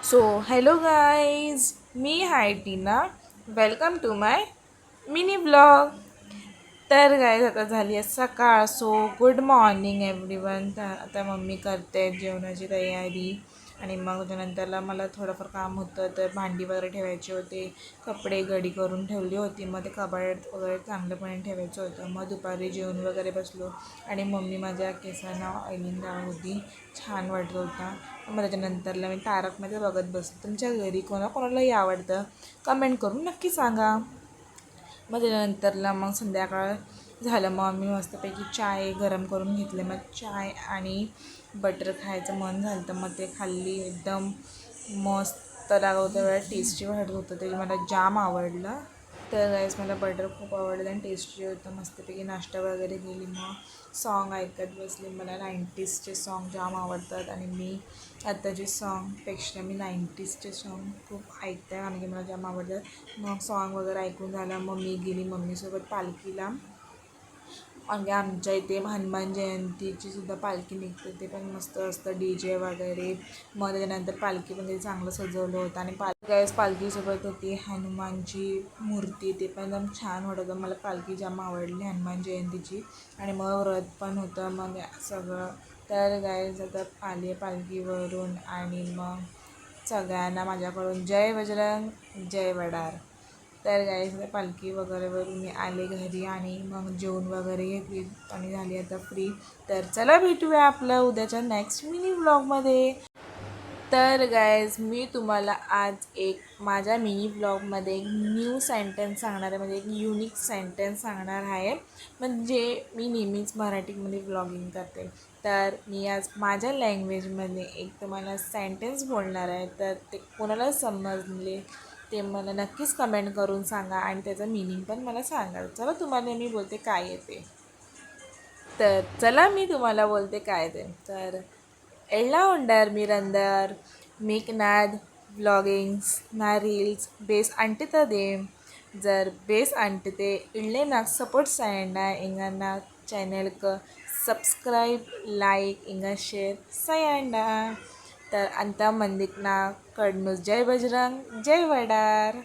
So hello guys, मी हाय Tina. Welcome to my mini blog. तर गाईज आता झाली आहे सकाळ. So good morning everyone. तर आता मम्मी करते जेवणाची तयारी आणि मग त्यानंतरला मला थोडंफार काम होतं. तर भांडी वगैरे ठेवायचे होते, कपडे घडी करून ठेवली होती, मग ते कपाट वगैरे चांगलंपणे ठेवायचं होतं. मग दुपारी जेवण वगैरे बसलो आणि मम्मी माझ्या केसांना ऑइलिंग लावत होती, छान वाटत होता. मग त्याच्यानंतरला मी तारकमध्ये बघत बसतो. तुमच्या घरी कोणाकोणालाही आवडतं कमेंट करून नक्की सांगा. मग त्याच्यानंतरला मग संध्याकाळ झालं, मग मी मस्तपैकी चाय गरम करून घेतले. मग चाय आणि बटर खायचं मन झालं तर मग ते खाल्ली. एकदम मस्त लागत होतं, वेळा टेस्टी वाटत होतं, ते मला जाम आवडलं. तर गाईस मला बटर खूप आवडलं आणि टेस्टी होतं. मस्तपैकी नाश्ता वगैरे केली, मग सॉन्ग ऐकत बसले. मला 90sचे सॉन्ग जाम आवडतात आणि मी आत्ताचे सॉन्गपेक्षा मी 90sचे सॉन्ग खूप ऐकते आणि मला जाम आवडतात. मग सॉन्ग वगैरे ऐकून झालं, मग मी गेली मम्मीसोबत पालखीला. आणि आमच्या इथे हनुमान जयंतीची सुद्धा पालखी निघते, ते पण मस्त असतं, DJ वगैरे. मग त्याच्यानंतर पालखीमध्ये चांगलं सजवलं होतं आणि पालखीसोबत होती हनुमानची मूर्ती, ते पण एकदम छान वाटत होतं. मला पालखी जाम आवडली हनुमान जयंतीची. आणि मग व्रत पण होतं, मग सगळं. तर गाईज आता आली पालखीवरून आणि मग सगळ्यांना माझ्याकडून जय बजरंग, जय वडार. तर गाईज पालखी वगैरेवरून मी आले घरी आणि मग जेवण वगैरे घेतली आणि झाली आता फ्री. तर चला भेटूया आपलं उद्याच्या नेक्स्ट मिनी ब्लॉगमध्ये. तर गाईज मी तुम्हाला आज एक माझ्या मिनी ब्लॉगमध्ये एक न्यू सेंटेन्स सांगणार आहे, म्हणजे एक युनिक सेंटेन्स सांगणार आहे. म्हणजे मी नेहमीच मराठीमध्ये ब्लॉगिंग करते, तर मी आज माझ्या लँग्वेजमध्ये एक तुम्हाला सेंटेन्स बोलणार आहे. तर ते कोणाला समजले ते मला नक्कीच कमेंट करून सांगा आणि त्याचं मीनिंग पण मला सांगा. चला तुम्हाला मी बोलते काय येते. तर चला मी तुम्हाला बोलते काय ते. तर एला उंडर मीरंदर मेकनाद व्लॉगिंग्स ना रील्स बेस अंटतदे. जर बेस अंटते इळ्ळे నాకు సపోర్ట్ చేయండి. ఇంకా నా ఛానల్కి సబ్స్క్రైబ్ లైక్ ఇంకా షేర్ చేయండి. तर अंतमंदिक ना कडनूस जय बजरंग जय वडार.